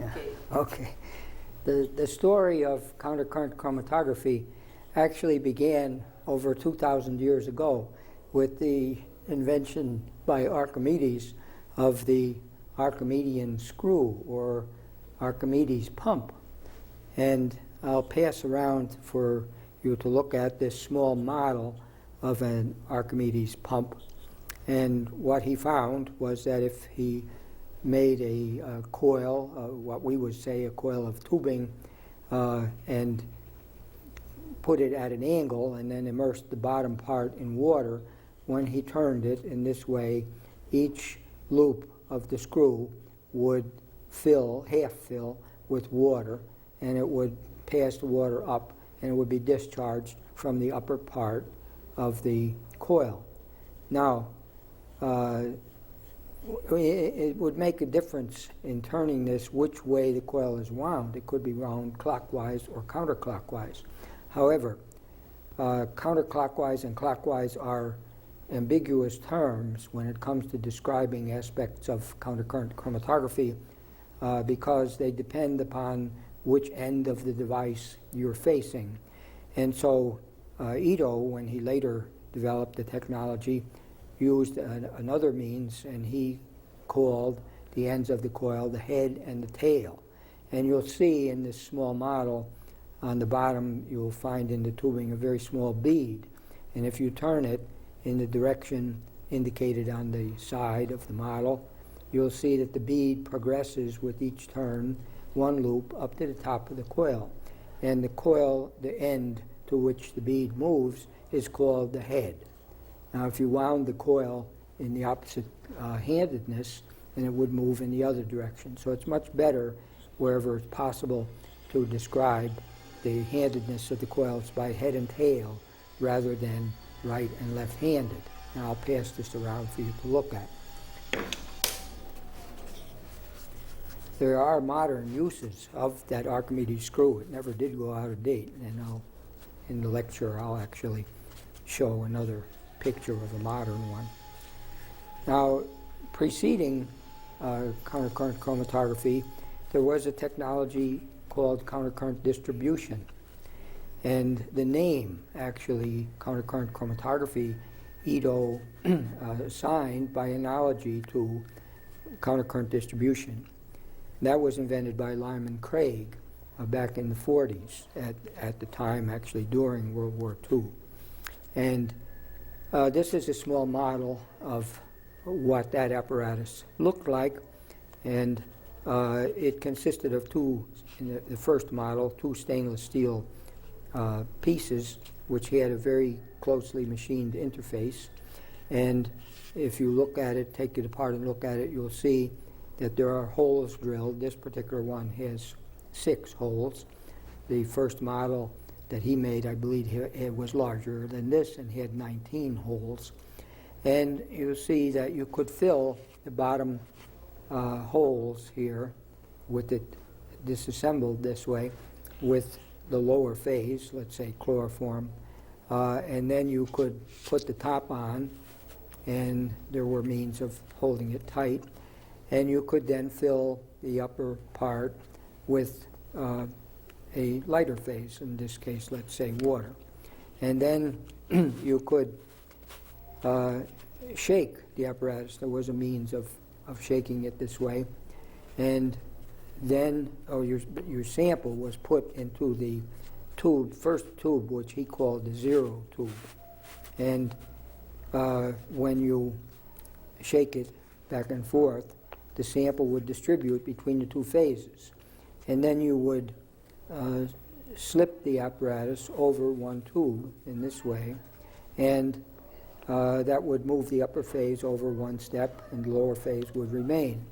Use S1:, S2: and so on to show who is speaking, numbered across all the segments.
S1: Okay.
S2: Okay. The story of countercurrent chromatography actually began over 2,000 years ago with the invention by Archimedes of the Archimedean screw, or Archimedes pump. And I'll pass around for you to look at this small model of an Archimedes pump. And what he found was that if he made a coil, what we would say a coil of tubing, and put it at an angle and then immersed the bottom part in water, when he turned it in this way, each loop of the screw would fill, half fill, with water, and it would pass the water up and it would be discharged from the upper part of the coil. Now, it would make a difference in turning this which way the coil is wound. It could be wound clockwise or counterclockwise. However, counterclockwise and clockwise are ambiguous terms when it comes to describing aspects of countercurrent chromatography because they depend upon which end of the device you're facing. And so Ito, when he later developed the technology, used another means, and he called the ends of the coil the head and the tail. And you'll see in this small model on the bottom, you'll find in the tubing a very small bead. And if you turn it in the direction indicated on the side of the model, you'll see that the bead progresses with each turn, one loop, up to the top of the coil. And the coil, the end to which the bead moves, is called the head. Now, if you wound the coil in the opposite handedness, then it would move in the other direction. So it's much better, wherever it's possible, to describe the handedness of the coils by head and tail rather than right and left-handed. Now, I'll pass this around for you to look at. There are modern uses of that Archimedes screw. It never did go out of date, and in the lecture I'll actually show another picture of a modern one. Now, preceding countercurrent chromatography, there was a technology called countercurrent distribution. And the name, actually, countercurrent chromatography, Ito assigned by analogy to countercurrent distribution. That was invented by Lyman Craig back in the 40s, at the time, actually, during World War II. And this is a small model of what that apparatus looked like, and it consisted of two, in the first model, two stainless steel pieces, which had a very closely machined interface. And if you look at it, take it apart and look at it, you'll see that there are holes drilled. This particular one has 6 holes. The first model that he made, I believe, it was larger than this and had 19 holes. And you'll see that you could fill the bottom holes here with it disassembled this way with the lower phase, let's say chloroform, and then you could put the top on, and there were means of holding it tight, and you could then fill the upper part with a lighter phase, in this case, let's say water. And then you could shake the apparatus. There was a means of shaking it this way. And then your sample was put into the tube, first tube, which he called the zero tube. And when you shake it back and forth, the sample would distribute between the two phases. And then you would slip the apparatus over one tube in this way, and that would move the upper phase over one step, and the lower phase would remain.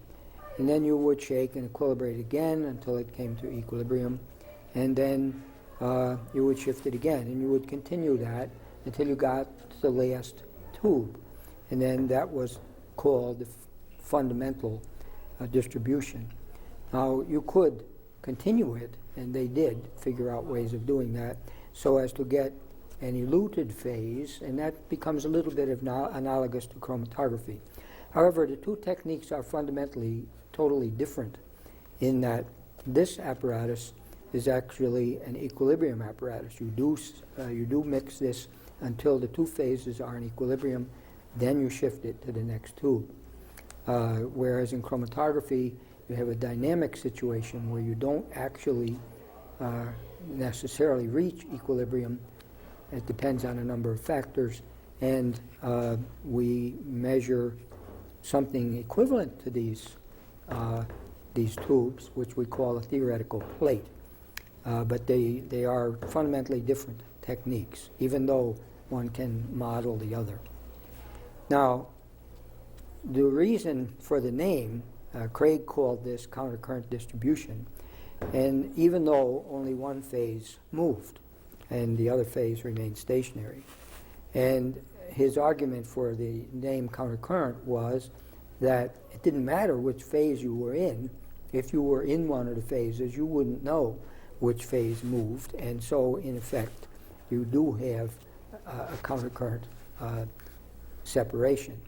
S2: And then you would shake and equilibrate again until it came to equilibrium, and then you would shift it again, and you would continue that until you got to the last tube. And then that was called the fundamental distribution. Now, you could continue it, and they did figure out ways of doing that, so as to get an eluted phase, and that becomes a little bit of analogous to chromatography. However, the two techniques are fundamentally totally different in that this apparatus is actually an equilibrium apparatus. You do mix this until the two phases are in equilibrium, then you shift it to the next tube. Whereas in chromatography, you have a dynamic situation where you don't actually necessarily reach equilibrium. It depends on a number of factors, and we measure something equivalent to these tubes, which we call a theoretical plate. But they are fundamentally different techniques, even though one can model the other. Now, the reason for the name, Craig called this countercurrent distribution, and even though only one phase moved and the other phase remained stationary. And his argument for the name countercurrent was that it didn't matter which phase you were in. If you were in one of the phases, you wouldn't know which phase moved, and so in effect you do have a countercurrent separation.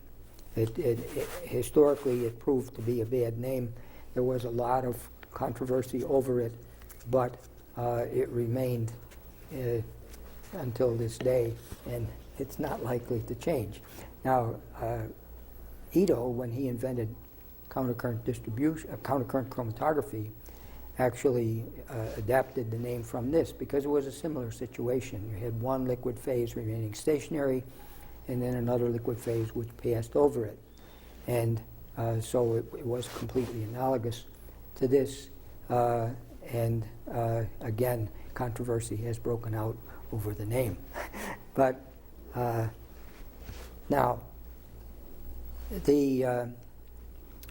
S2: Historically, it proved to be a bad name. There was a lot of controversy over it, but it remained until this day, and it's not likely to change. Now, Ito, when he invented countercurrent distribution, countercurrent chromatography, actually adapted the name from this because it was a similar situation. You had one liquid phase remaining stationary, and then another liquid phase which passed over it. And so it was completely analogous to this. And again, controversy has broken out over the name. But now,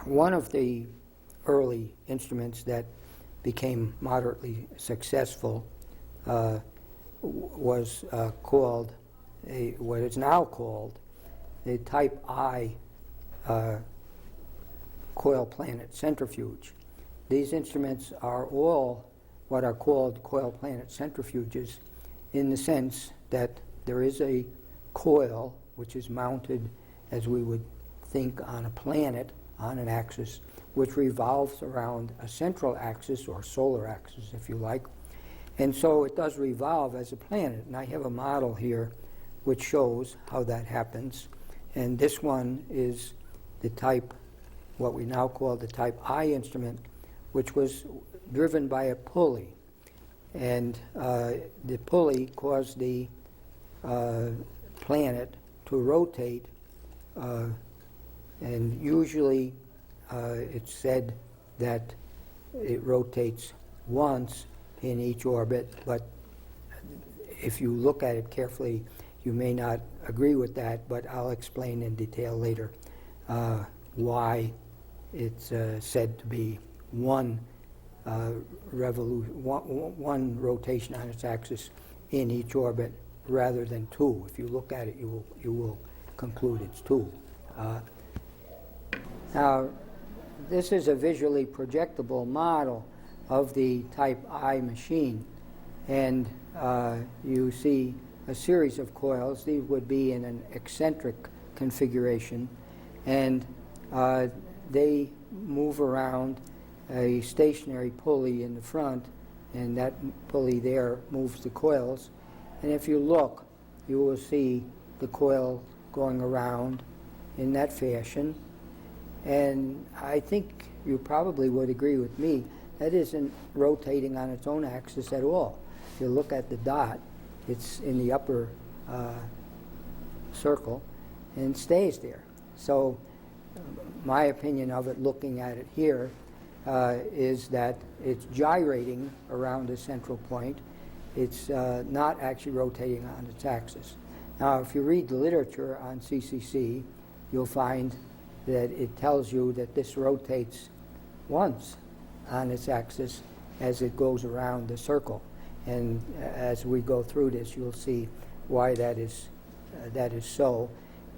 S2: one of the early instruments that became moderately successful was called what is now called a Type I coil planet centrifuge. These instruments are all what are called coil planet centrifuges in the sense that there is a coil which is mounted as we would think on a planet on an axis which revolves around a central axis or solar axis if you like, and so it does revolve as a planet. And I have a model here which shows how that happens, and this one is the type, what we now call the Type I instrument, which was driven by a pulley, and the pulley caused the planet to rotate, and usually it's said that it rotates once in each orbit, but if you look at it carefully, you may not agree with that, but I'll explain in detail later why it's said to be one rotation on its axis in each orbit rather than two. If you look at it, you will conclude it's two. Now, this is a visually projectable model of the Type I machine, and you see a series of coils. These would be in an eccentric configuration, and they move around a stationary pulley in the front, and that pulley there moves the coils. And if you look, you will see the coil going around in that fashion. And I think you probably would agree with me, that isn't rotating on its own axis at all. If you look at the dot, it's in the upper circle and stays there. So my opinion of it, looking at it here, is that it's gyrating around a central point. It's not actually rotating on its axis. Now, if you read the literature on CCC, you'll find that it tells you that this rotates once on its axis as it goes around the circle. And as we go through this, you'll see why that is so.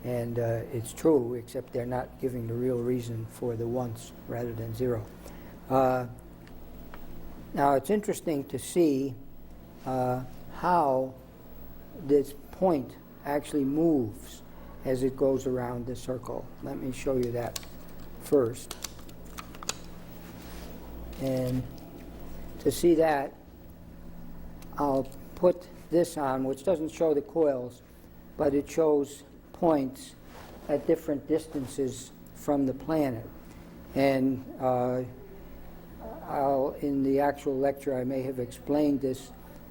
S2: And it's true, except they're not giving the real reason for the once rather than zero. Now, it's interesting to see how this point actually moves as it goes around the circle. Let me show you that first. And To see that, I'll put this on, which doesn't show the coils, but it shows points at different distances from the planet. And in the actual lecture, I may have explained this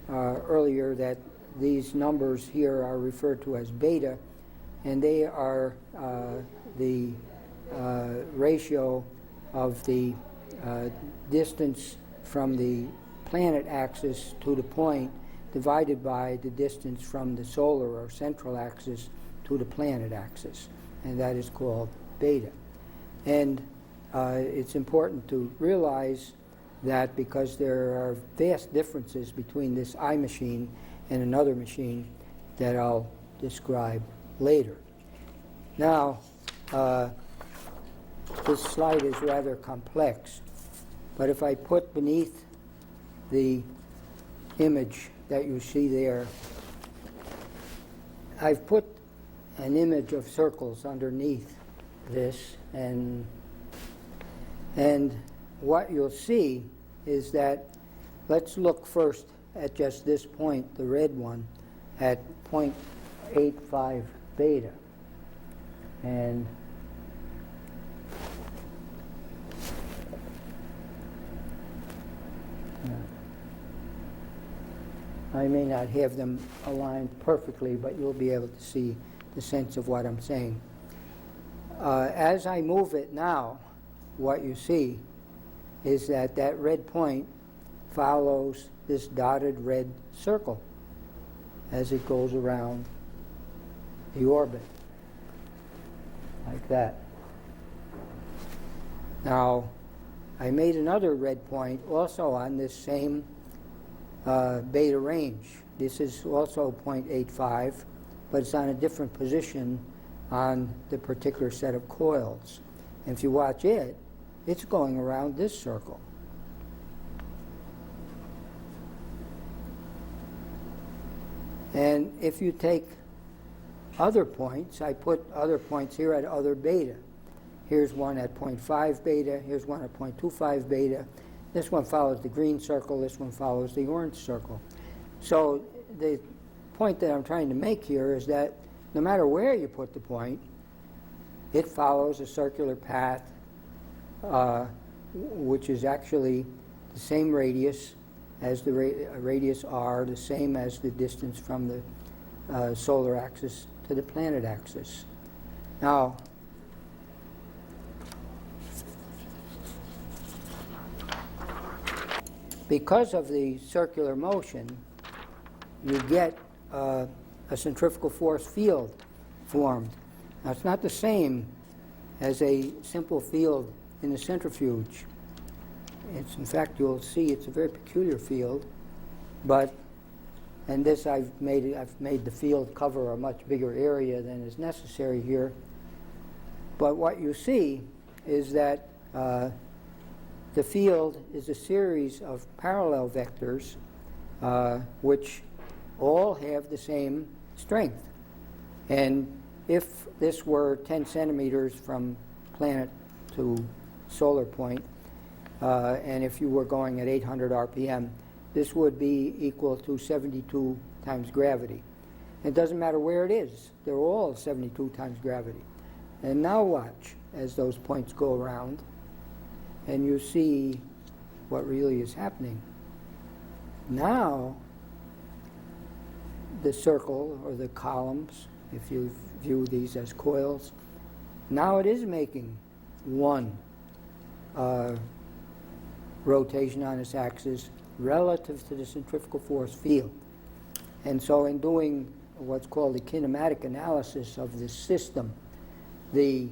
S2: earlier, that these numbers here are referred to as beta, and they are the ratio of the distance from the planet axis to the point divided by the distance from the solar or central axis to the planet axis, and that is called beta. And it's important to realize that because there are vast differences between this eye machine and another machine that I'll describe later. Now, this slide is rather complex, but if I put beneath the image that you see there, I've put an image of circles underneath this, and what you'll see is that, let's look first at just this point, the red one, at 0.85 beta. And I may not have them aligned perfectly, but you'll be able to see the sense of what I'm saying. As I move it now, what you see is that that red point follows this dotted red circle as it goes around the orbit, like that. Now, I made another red point also on this same beta range. This is also 0.85, but it's on a different position on the particular set of coils. And if you watch it, it's going around this circle. And if you take other points, I put other points here at other beta. Here's one at 0.5 beta, here's one at 0.25 beta. This one follows the green circle, this one follows the orange circle. So the point that I'm trying to make here is that no matter where you put the point, it follows a circular path, which is actually the same radius as the radius r, the same as the distance from the solar axis to the planet axis. Now, because of the circular motion, you get a centrifugal force field formed. Now, it's not the same as a simple field in the centrifuge. It's, in fact, you'll see it's a very peculiar field, but, and this I've made the field cover a much bigger area than is necessary here. But what you see is that the field is a series of parallel vectors which all have the same strength. And if this were 10 centimeters from planet to solar point, and if you were going at 800 RPM, this would be equal to 72 times gravity. It doesn't matter where it is. They're all 72 times gravity. And now watch as those points go around, and you see what really is happening. Now, the circle, or the columns, if you view these as coils, now it is making one rotation on its axis relative to the centrifugal force field. And so in doing what's called the kinematic analysis of this system, the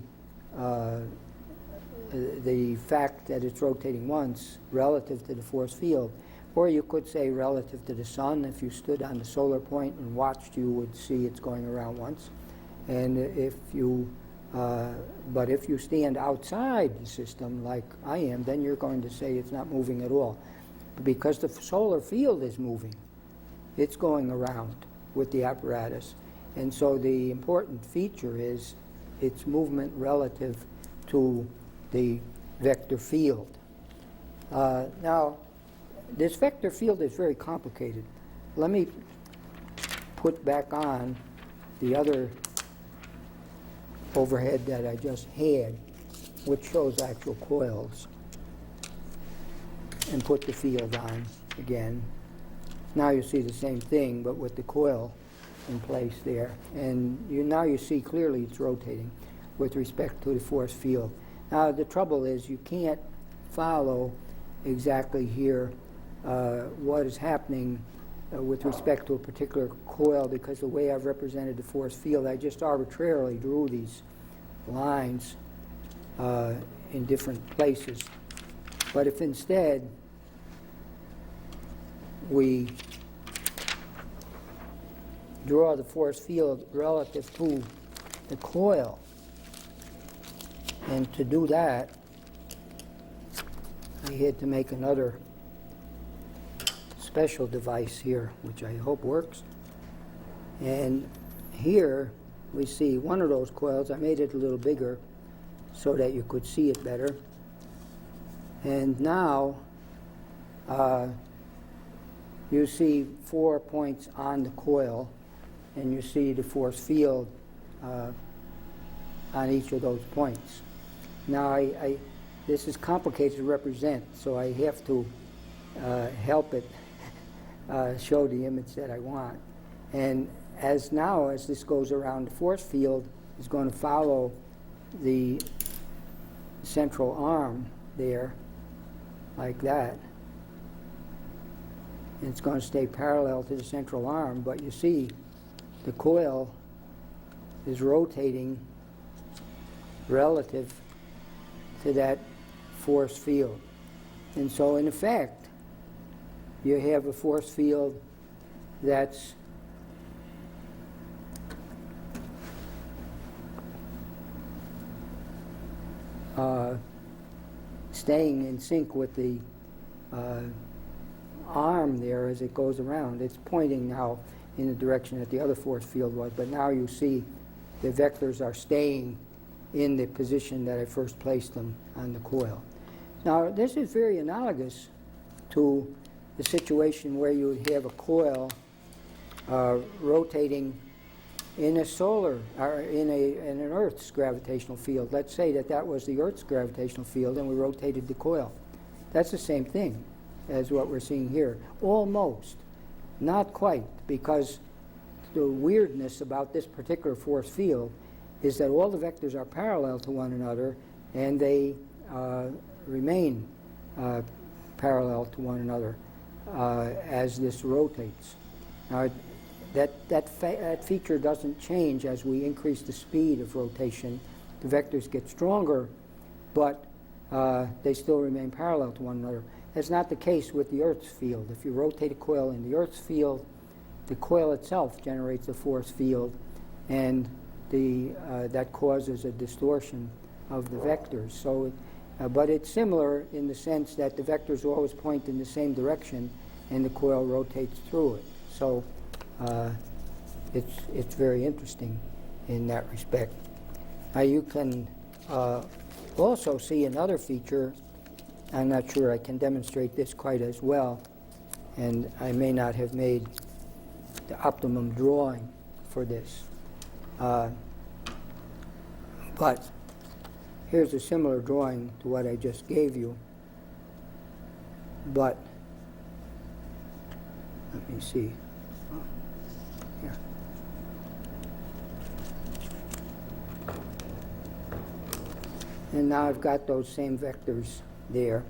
S2: fact that it's rotating once relative to the force field, or you could say relative to the sun. If you stood on the solar point and watched, you would see it's going around once. And if you, but if you stand outside the system like I am, then you're going to say it's not moving at all. Because the solar field is moving, it's going around with the apparatus. And so the important feature is its movement relative to the vector field. Now, this vector field is very complicated. Let me put back on the other overhead that I just had, which shows actual coils, and put the field on again. Now you see the same thing, but with the coil in place there. And now you see clearly it's rotating with respect to the force field. Now the trouble is you can't follow exactly here what is happening with respect to a particular coil, because the way I've represented the force field, I just arbitrarily drew these lines in different places. But if instead we draw the force field relative to the coil, and to do that, I had to make another special device here, which I hope works. And here we see one of those coils. I made it a little bigger so that you could see it better. And now you see 4 points on the coil, and you see the force field on each of those points. Now this is complicated to represent, so I have to help it show the image that I want. And as this goes around, the force field is going to follow the central arm there, like that. And it's going to stay parallel to the central arm, but you see the coil is rotating relative to that force field. And so in effect, you have a force field that's staying in sync with the arm there as it goes around. It's pointing now in the direction that the other force field was, but now you see the vectors are staying in the position that I first placed them on the coil. Now this is very analogous to the situation where you would have a coil rotating in a solar, or in an Earth's gravitational field. Let's say that was the Earth's gravitational field and we rotated the coil. That's the same thing as what we're seeing here. Almost. Not quite, because the weirdness about this particular force field is that all the vectors are parallel to one another, and they remain parallel to one another as this rotates. Now, that feature doesn't change as we increase the speed of rotation. The vectors get stronger, but they still remain parallel to one another. That's not the case with the Earth's field. If you rotate a coil in the Earth's field, the coil itself generates a force field, and that causes a distortion of the vectors. So, but it's similar in the sense that the vectors always point in the same direction, and the coil rotates through it. So it's very interesting in that respect. Now you can also see another feature. I'm not sure I can demonstrate this quite as well, and I may not have made the optimum drawing for this. But here's a similar drawing to what I just gave you. But let me see. Here. And now I've got those same vectors there.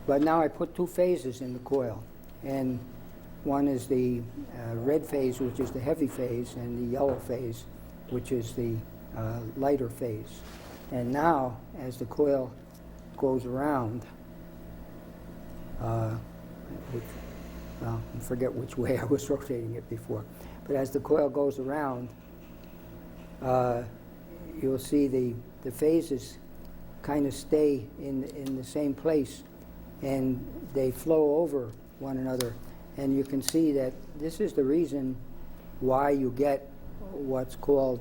S2: But now I put two phases in the coil. And one is the red phase, which is the heavy phase, and the yellow phase, which is the lighter phase. And now, as the coil goes around, I forget which way I was rotating it before, but as the coil goes around, you'll see the phases kind of stay in the same place, and they flow over one another. And you can see that this is the reason why you get what's called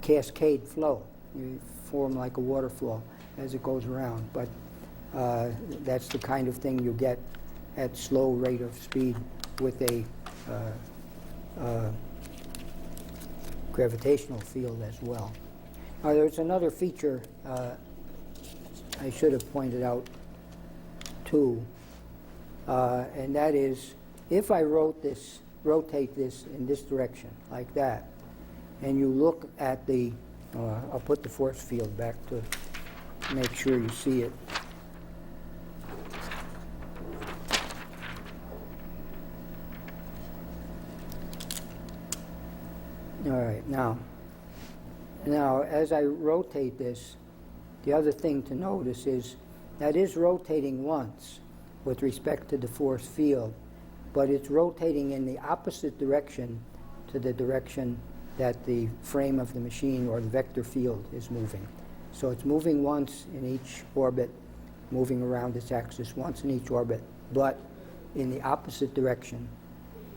S2: cascade flow. You form like a waterfall as it goes around. But that's the kind of thing you get at slow rate of speed with a gravitational field as well. Now there's another feature I should have pointed out too, and that is if I rotate this in this direction like that, and you look at the, I'll put the force field back to make sure you see it. All right, now as I rotate this, the other thing to notice is that is rotating once with respect to the force field, but it's rotating in the opposite direction to the direction that the frame of the machine or the vector field is moving. So it's moving once in each orbit, moving around its axis once in each orbit, but in the opposite direction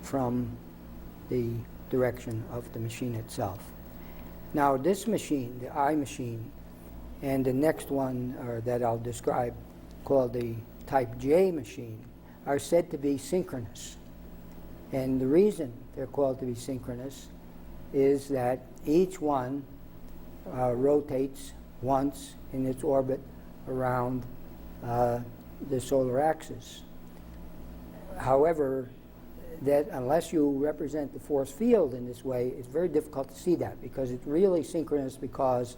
S2: from the direction of the machine itself. Now this machine, the I machine, and the next one that I'll describe, called the type J machine, are said to be synchronous. And the reason they're called to be synchronous is that each one rotates once in its orbit around the solar axis. However, that unless you represent the force field in this way, it's very difficult to see that, because it's really synchronous because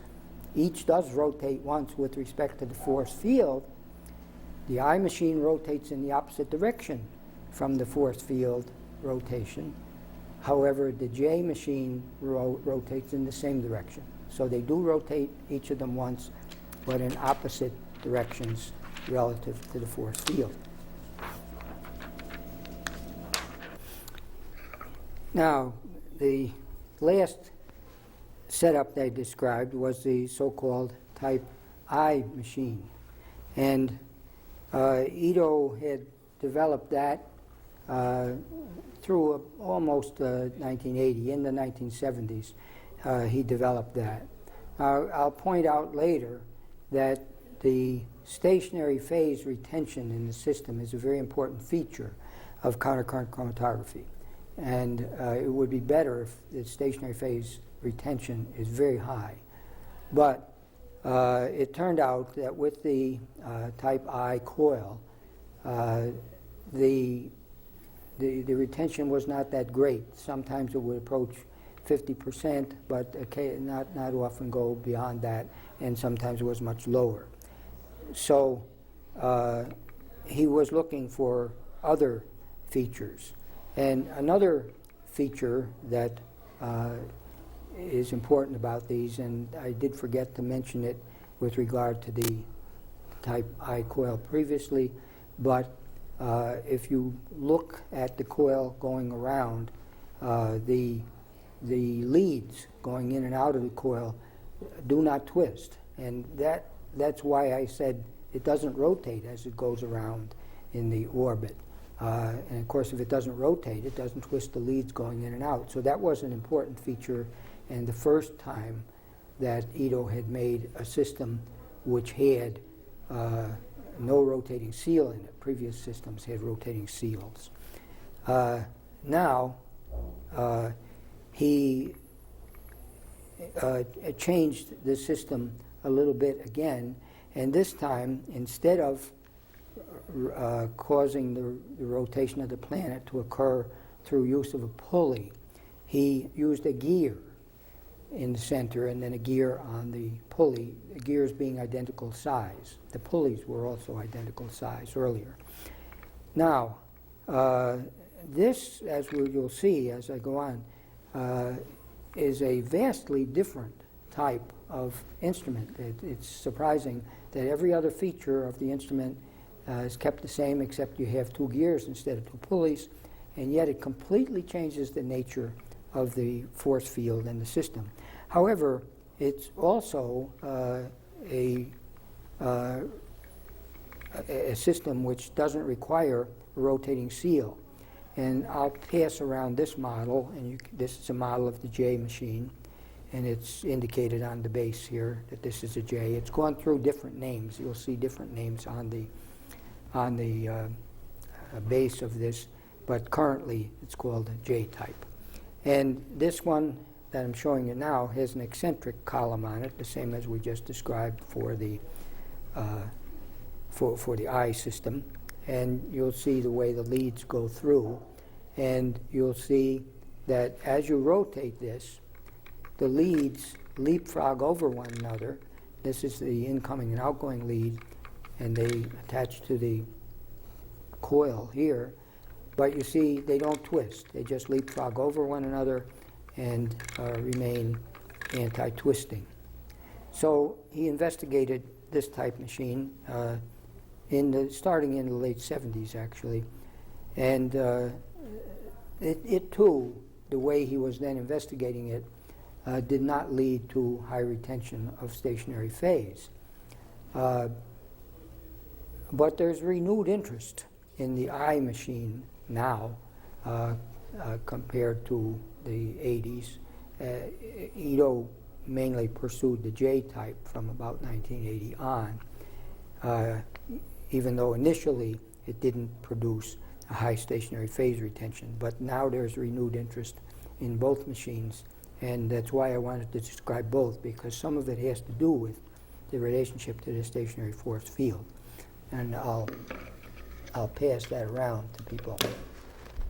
S2: each does rotate once with respect to the force field. The I machine rotates in the opposite direction from the force field rotation. However, the J machine rotates in the same direction. So they do rotate each of them once, but in opposite directions relative to the force field. Now, the last setup they described was the so-called type I machine. And Ito had developed that through almost 1980. In the 1970s, he developed that. I'll point out later that the stationary phase retention in the system is a very important feature of countercurrent chromatography. And it would be better if the stationary phase retention is very high. But it turned out that with the type I coil, the retention was not that great. Sometimes it would approach 50%, but not often go beyond that, and sometimes it was much lower. So he was looking for other features. And another feature that is important about these, and I did forget to mention it with regard to the type I coil previously, but if you look at the coil going around, the leads going in and out of the coil do not twist. And that's why I said it doesn't rotate as it goes around in the orbit. And of course, if it doesn't rotate, it doesn't twist the leads going in and out. So that was an important feature, and the first time that Ito had made a system which had no rotating seal in it. Previous systems had rotating seals. Now, he changed the system a little bit again, and this time, instead of causing the rotation of the planet to occur through use of a pulley, he used a gear in the center and then a gear on the pulley, the gears being identical size. The pulleys were also identical size earlier. Now, this, as you'll see as I go on, is a vastly different type of instrument. It's surprising that every other feature of the instrument is kept the same, except you have two gears instead of two pulleys, and yet it completely changes the nature of the force field in the system. However, it's also a system which doesn't require a rotating seal. And I'll pass around this model, and this is a model of the J machine, and it's indicated on the base here that this is a J. It's gone through different names. You'll see different names on the base of this, but currently it's called a J-type. And this one that I'm showing you now has an eccentric column on it, the same as we just described for the I system. And you'll see the way the leads go through. And you'll see that as you rotate this, the leads leapfrog over one another. This is the incoming and outgoing lead, and they attach to the coil here. But you see, they don't twist. They just leapfrog over one another and remain anti-twisting. So he investigated this type machine starting in the late 70s, actually. And it too, the way he was then investigating it, did not lead to high retention of stationary phase. But there's renewed interest in the I machine now compared to the 80s. Ito mainly pursued the J type from about 1980 on, even though initially it didn't produce a high stationary phase retention. But now there's renewed interest in both machines, and that's why I wanted to describe both, because some of it has to do with the relationship to the stationary force field. And I'll pass that around to people.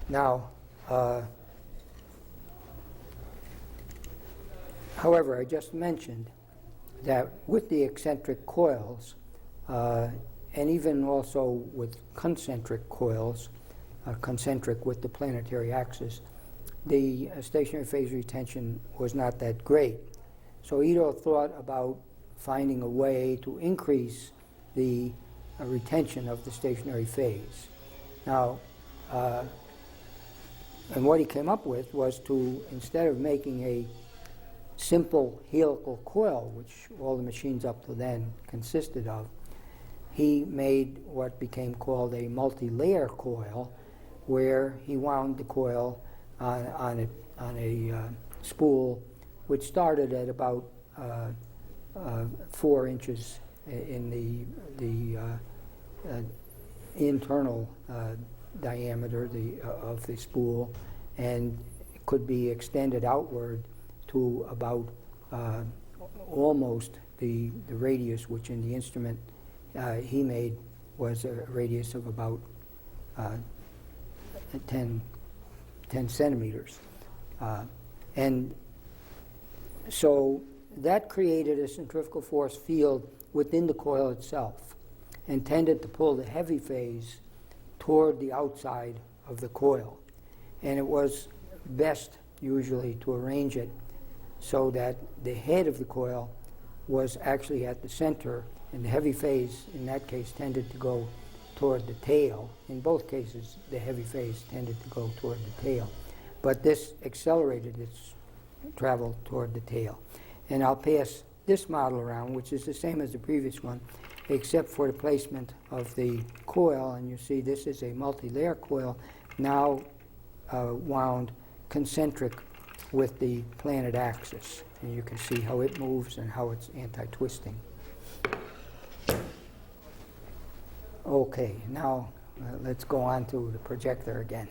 S2: Now, however, I just mentioned that with the eccentric coils, and even also with concentric coils, concentric with the planetary axis, the stationary phase retention was not that great. So Ito thought about finding a way to increase the retention of the stationary phase. Now, and what he came up with was to, instead of making a simple helical coil, which all the machines up to then consisted of, he made what became called a multi-layer coil, where he wound the coil on a spool which started at about 4 inches in the internal diameter of the spool, and could be extended outward to about almost the radius, which in the instrument he made was a radius of about 10 centimeters. And so that created a centrifugal force field within the coil itself and tended to pull the heavy phase toward the outside of the coil. And it was best usually to arrange it so that the head of the coil was actually at the center, and the heavy phase in that case tended to go toward the tail. In both cases, the heavy phase tended to go toward the tail. But this accelerated its travel toward the tail. And I'll pass this model around, which is the same as the previous one, except for the placement of the coil. And you see this is a multi-layer coil, now wound concentric with the planet axis. And you can see how it moves and how it's anti-twisting. Okay, now let's go on to the projector again.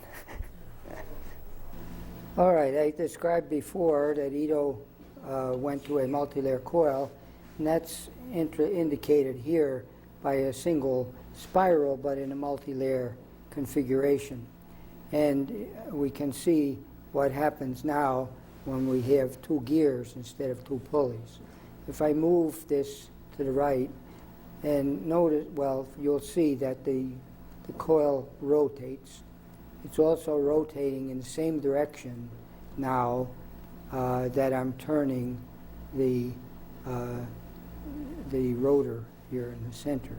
S2: All right, I described before that Ito went to a multi-layer coil, and that's indicated here by a single spiral, but in a multi-layer configuration. And we can see what happens now when we have 2 gears instead of 2 pulleys. If I move this to the right, and notice, well, you'll see that the coil rotates. It's also rotating in the same direction now that I'm turning the rotor here in the center.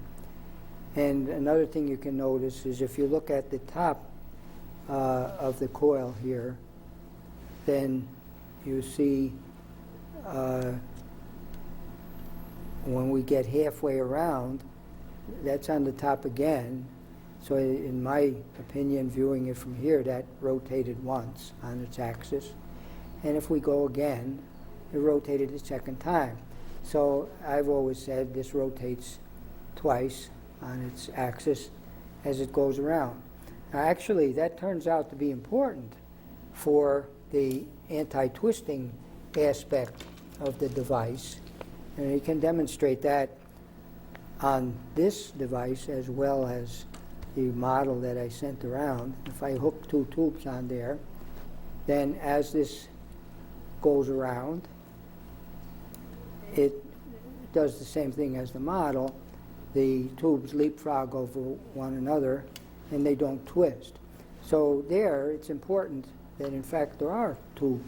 S2: And another thing you can notice is if you look at the top of the coil here, then you see when we get halfway around, that's on the top again. So in my opinion, viewing it from here, that rotated once on its axis. And if we go again, it rotated the second time. So I've always said this rotates twice on its axis as it goes around. Now, actually, that turns out to be important for the anti-twisting aspect of the device. And you can demonstrate that on this device as well as the model that I sent around. If I hook two tubes on there, then as this goes around, it does the same thing as the model. The tubes leapfrog over one another and they don't twist. So there, it's important that in fact there are two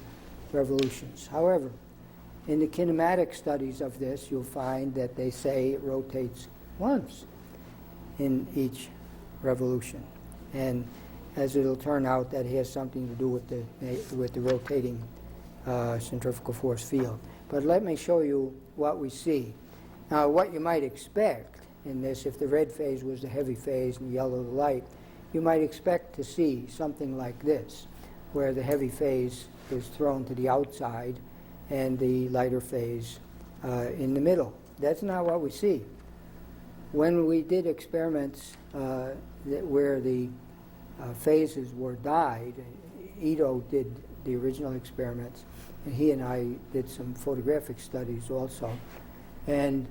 S2: revolutions. However, in the kinematic studies of this, you'll find that they say it rotates once in each revolution. And as it'll turn out, that has something to do with the rotating centrifugal force field. But let me show you what we see. Now, what you might expect in this, if the red phase was the heavy phase and the yellow the light, you might expect to see something like this, where the heavy phase is thrown to the outside and the lighter phase in the middle. That's not what we see. When we did experiments where the phases were dyed, Ito did the original experiments, and he and I did some photographic studies also. And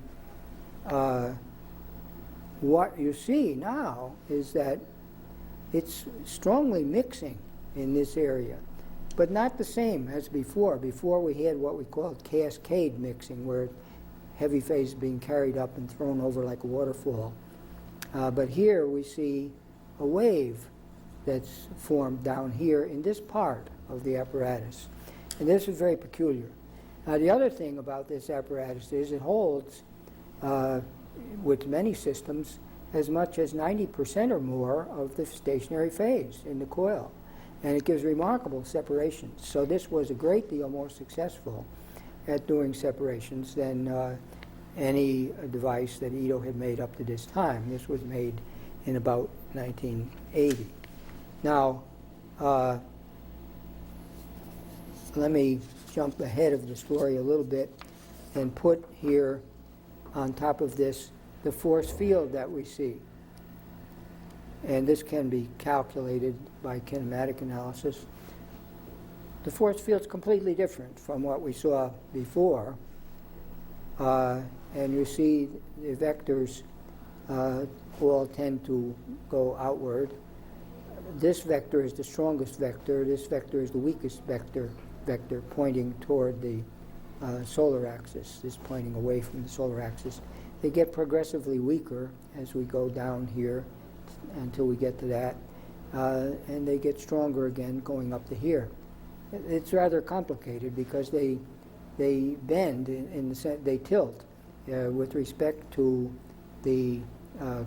S2: what you see now is that it's strongly mixing in this area, but not the same as before. Before we had what we called cascade mixing, where heavy phase is being carried up and thrown over like a waterfall. But here we see a wave that's formed down here in this part of the apparatus. And this is very peculiar. Now, the other thing about this apparatus is it holds, with many systems, as much as 90% or more of the stationary phase in the coil. And it gives remarkable separations. So this was a great deal more successful at doing separations than any device that Ito had made up to this time. This was made in about 1980. Now, let me jump ahead of the story a little bit and put here on top of this the force field that we see. And this can be calculated by kinematic analysis. The force field is completely different from what we saw before. And you see the vectors all tend to go outward. This vector is the strongest vector. This vector is the weakest vector pointing toward the solar axis. This pointing away from the solar axis. They get progressively weaker as we go down here until we get to that. And they get stronger again going up to here. It's rather complicated because they bend in the sense, they tilt with respect to the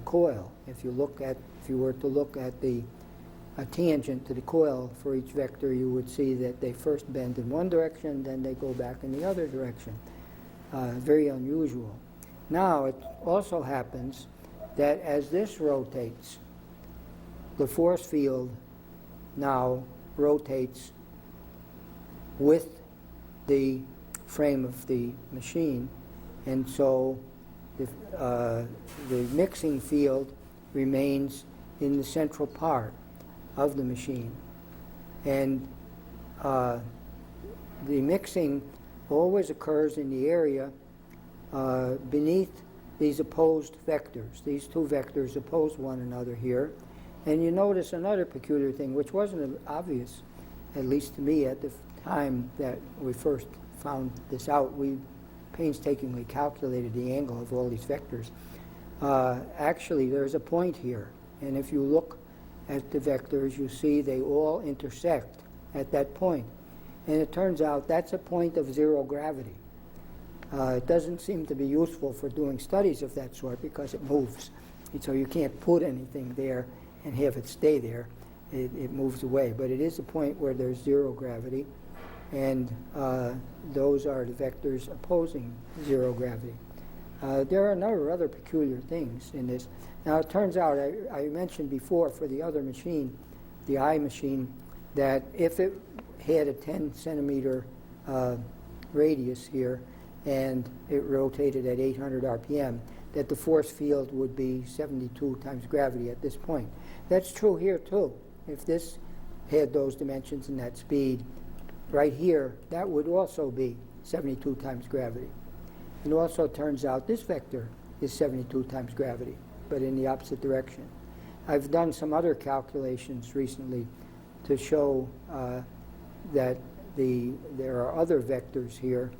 S2: coil. If you were to look at a tangent to the coil for each vector, you would see that they first bend in one direction, then they go back in the other direction. Very unusual. Now, it also happens that as this rotates, the force field now rotates with the frame of the machine, and so the mixing field remains in the central part of the machine. And the mixing always occurs in the area beneath these opposed vectors. These two vectors oppose one another here. And you notice another peculiar thing, which wasn't obvious, at least to me at the time that we first found this out. We painstakingly calculated the angle of all these vectors. Actually, there's a point here. And if you look at the vectors, you see they all intersect at that point. And it turns out that's a point of zero gravity. It doesn't seem to be useful for doing studies of that sort because it moves. And so you can't put anything there and have it stay there. It moves away. But it is a point where there's zero gravity, and those are the vectors opposing zero gravity. There are a number of other peculiar things in this. Now, it turns out, I mentioned before for the other machine, the I machine, that if it had a 10 centimeter radius here and it rotated at 800 RPM, that the force field would be 72 times gravity at this point. That's true here too. If this had those dimensions and that speed, right here, that would also be 72 times gravity. It also turns out this vector is 72 times gravity, but in the opposite direction. I've done some other calculations recently to show that there are other vectors here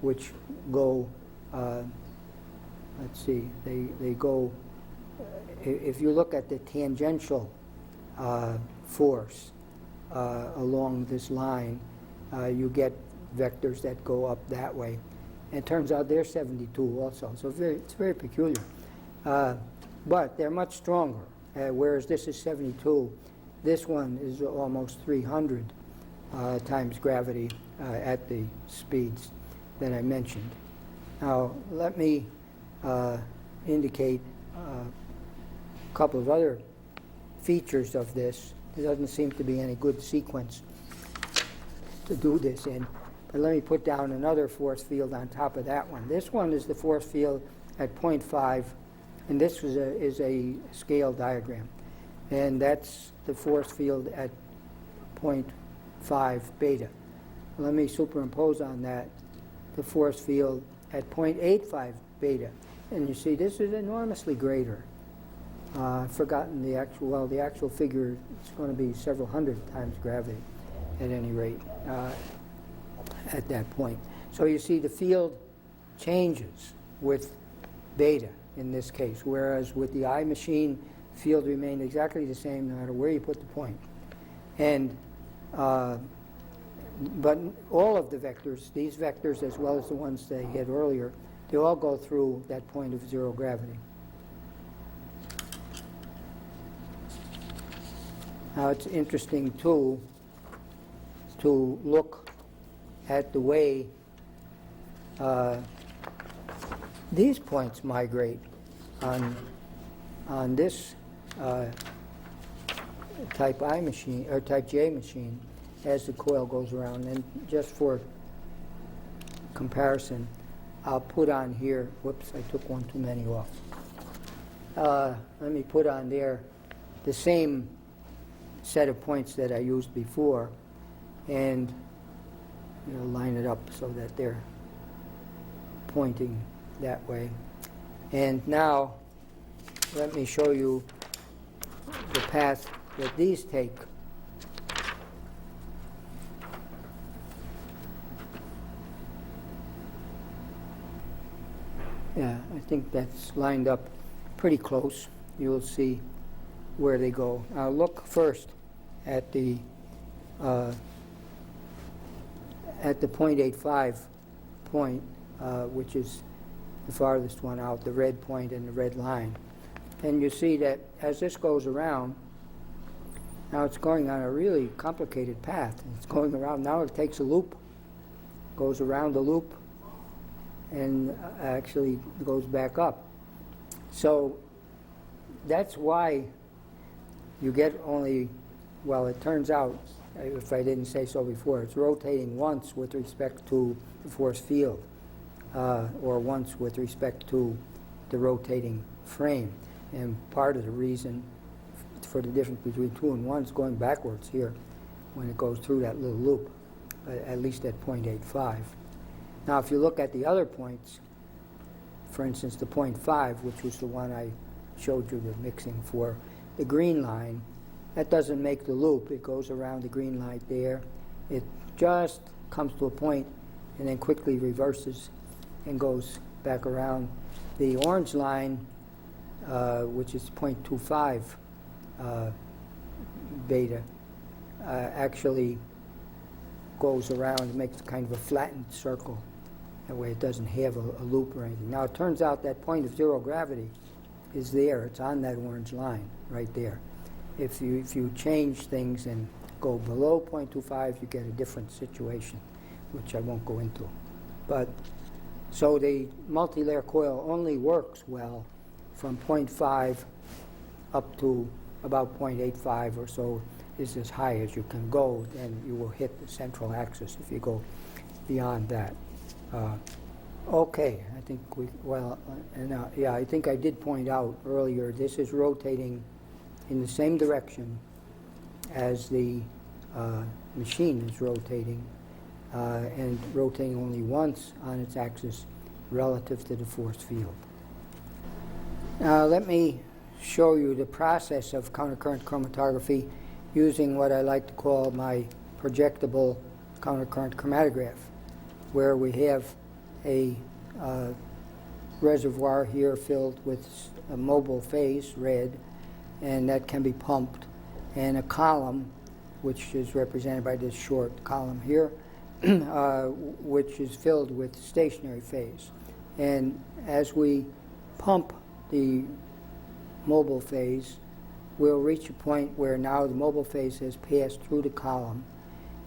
S2: which go, let's see, they go, if you look at the tangential force along this line, you get vectors that go up that way. And it turns out they're 72 also, so it's very peculiar. But they're much stronger, whereas this is 72. This one is almost 300 times gravity at the speeds that I mentioned. Now, let me indicate a couple of other features of this. There doesn't seem to be any good sequence to do this in. But let me put down another force field on top of that one. This one is the force field at 0.5, and this is a scale diagram. And that's the force field at 0.5 beta. Let me superimpose on that the force field at 0.85 beta. And you see, this is enormously greater. I've forgotten the actual figure is going to be several hundred times gravity at any rate at that point. So you see the field changes with beta in this case, whereas with the I machine, field remained exactly the same no matter where you put the point. And but all of the vectors, these vectors as well as the ones they had earlier, they all go through that point of zero gravity. Now it's interesting too to look at the way these points migrate on this type I machine or type J machine as the coil goes around. And just for comparison, I'll put on here, whoops, I took one too many off. Let me put on there the same set of points that I used before, and line it up so that they're pointing that way. And now let me show you the path that these take. Yeah, I think that's lined up pretty close. You'll see where they go. Now look first at the 0.85 point, which is the farthest one out, the red point and the red line. And you see that as this goes around, now it's going on a really complicated path. It's going around, now it takes a loop, goes around the loop, and actually goes back up. So that's why you get only, well, it turns out, if I didn't say so before, it's rotating once with respect to the force field, or once with respect to the rotating frame. And part of the reason for the difference between 2 and 1 is going backwards here when it goes through that little loop, at least at 0.85. Now, if you look at the other points, for instance, the 0.5, which was the one I showed you the mixing for, the green line, that doesn't make the loop. It goes around the green line there. It just comes to a point and then quickly reverses and goes back around. The orange line, which is 0.25 beta, actually goes around and makes kind of a flattened circle. That way it doesn't have a loop or anything. Now it turns out that point of zero gravity is there. It's on that orange line right there. If you change things and go below 0.25, you get a different situation, which I won't go into. But so the multi-layer coil only works well from 0.5 up to about 0.85 or so is as high as you can go, and you will hit the central axis if you go beyond that. Okay, I think yeah, I think I did point out earlier, this is rotating in the same direction as the machine is rotating, and rotating only once on its axis relative to the force field. Now let me show you the process of countercurrent chromatography using what I like to call my projectable countercurrent chromatograph, where we have a reservoir here filled with a mobile phase, red, and that can be pumped, and a column, which is represented by this short column here, which is filled with stationary phase. And as we pump the mobile phase, we'll reach a point where now the mobile phase has passed through the column,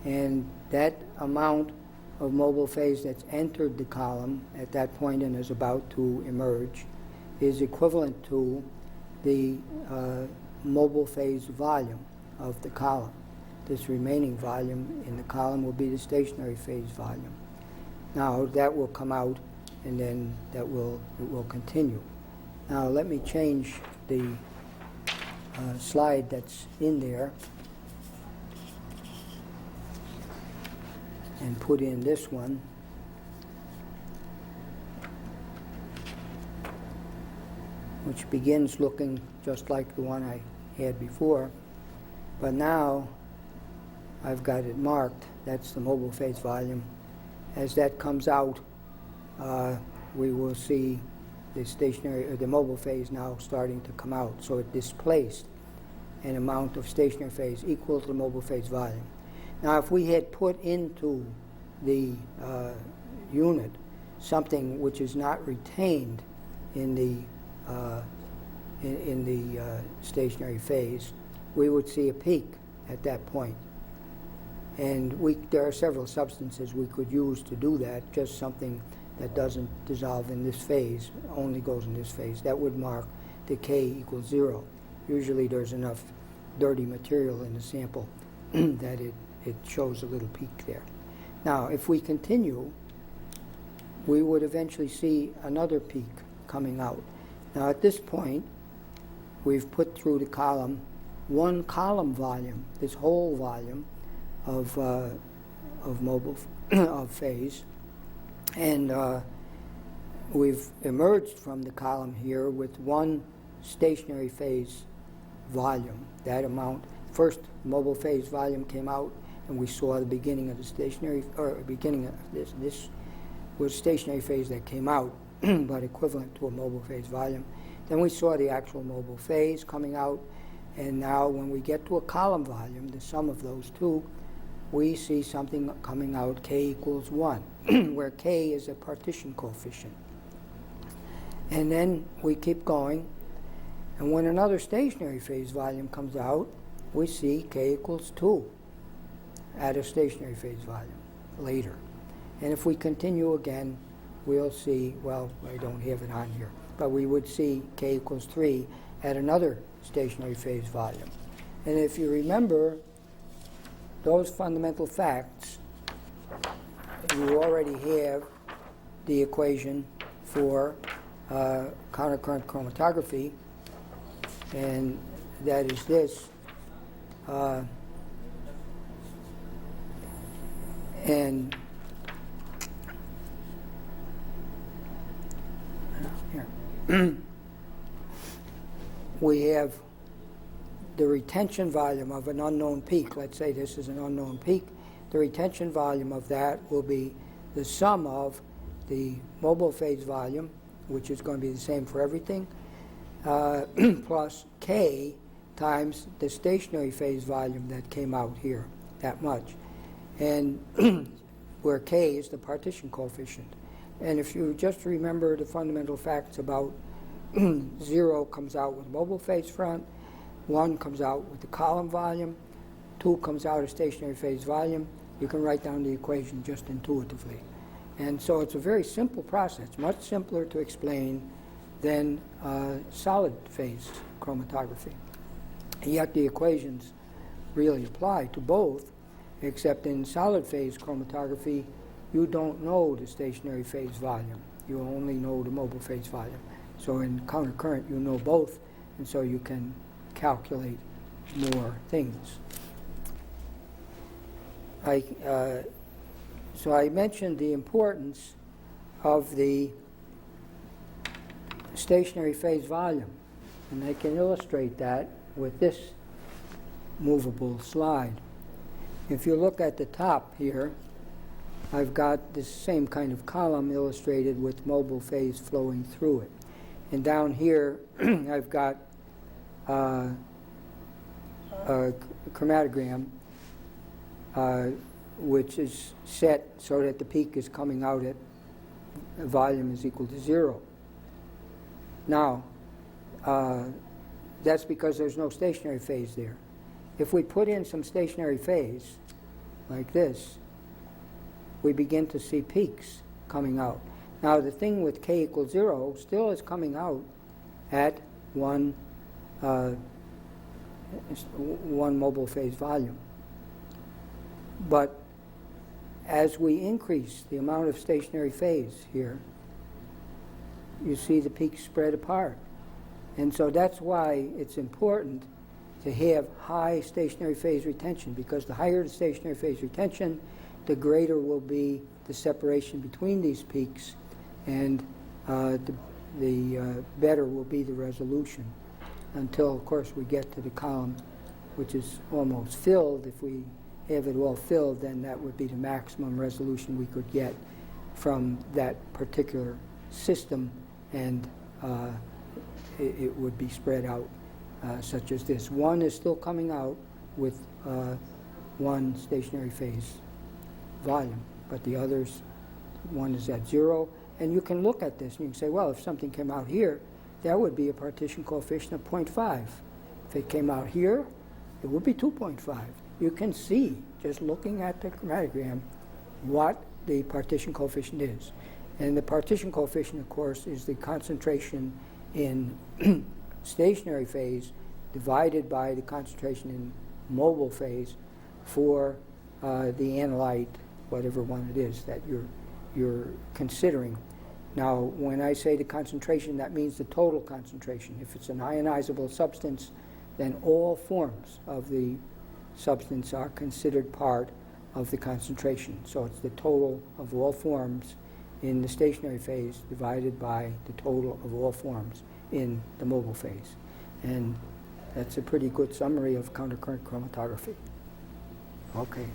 S2: and that amount of mobile phase that's entered the column at that point and is about to emerge is equivalent to the mobile phase volume of the column. This remaining volume in the column will be the stationary phase volume. Now that will come out, and then it will continue. Now let me change the slide that's in there and put in this one. Which begins looking just like the one I had before, but now I've got it marked. That's the mobile phase volume. As that comes out, we will see the stationary or the mobile phase now starting to come out. So it displaced an amount of stationary phase equal to the mobile phase volume. Now, if we had put into the unit something which is not retained in the stationary phase, we would see a peak at that point. And there are several substances we could use to do that, just something that doesn't dissolve in this phase, only goes in this phase. That would mark the K equals 0. Usually there's enough dirty material in the sample that it shows a little peak there. Now, if we continue, we would eventually see another peak coming out. Now, at this point, we've put through the column one column volume, this whole volume of mobile of phase, and we've emerged from the column here with one stationary phase volume. That amount, first mobile phase volume came out, and we saw the beginning of the stationary, or beginning of this was stationary phase that came out, but equivalent to a mobile phase volume. Then we saw the actual mobile phase coming out, and now when we get to a column volume, the sum of those two, we see something coming out, K equals 1, where K is a partition coefficient. And then we keep going, and when another stationary phase volume comes out, we see K equals 2 at a stationary phase volume later. And if we continue again, we'll see, well, I don't have it on here, but we would see K equals 3 at another stationary phase volume. And if you remember those fundamental facts, you already have the equation for countercurrent chromatography, and that is this. And here we have the retention volume of an unknown peak. Let's say this is an unknown peak. The retention volume of that will be the sum of the mobile phase volume, which is going to be the same for everything, plus K times the stationary phase volume that came out here, that much. And where K is the partition coefficient. And if you just remember the fundamental facts about 0 comes out with mobile phase front, 1 comes out with the column volume, 2 comes out of stationary phase volume, you can write down the equation just intuitively. And so it's a very simple process, much simpler to explain than solid phase chromatography. And yet the equations really apply to both, except in solid phase chromatography, you don't know the stationary phase volume. you only know the mobile phase volume. So in countercurrent, you know both, and so you can calculate more things. So I mentioned the importance of the stationary phase volume, and I can illustrate that with this movable slide. If you look at the top here, I've got this same kind of column illustrated with mobile phase flowing through it. And down here, I've got a chromatogram which is set so that the peak is coming out at volume is equal to 0. Now, that's because there's no stationary phase there. If we put in some stationary phase, like this, we begin to see peaks coming out. Now, the thing with k equals 0 still is coming out at one mobile phase volume. But as we increase the amount of stationary phase here, you see the peaks spread apart. And so that's why it's important to have high stationary phase retention, because the higher the stationary phase retention, the greater will be the separation between these peaks, and the better will be the resolution, until, of course, we get to the column which is almost filled. If we have it all filled, then that would be the maximum resolution we could get from that particular system, and it would be spread out such as this. One is still coming out with one stationary phase volume, but the others, one is at 0. And you can look at this and you can say, well, if something came out here, that would be a partition coefficient of 0.5. If it came out here, it would be 2.5. You can see, just looking at the chromatogram, what the partition coefficient is. And the partition coefficient, of course, is the concentration in stationary phase divided by the concentration in mobile phase for the analyte, whatever one it is that you're considering. Now, when I say the concentration, that means the total concentration. If it's an ionizable substance, then all forms of the substance are considered part of the concentration. So it's the total of all forms in the stationary phase divided by the total of all forms in the mobile phase. And that's a pretty good summary of countercurrent chromatography. Okay.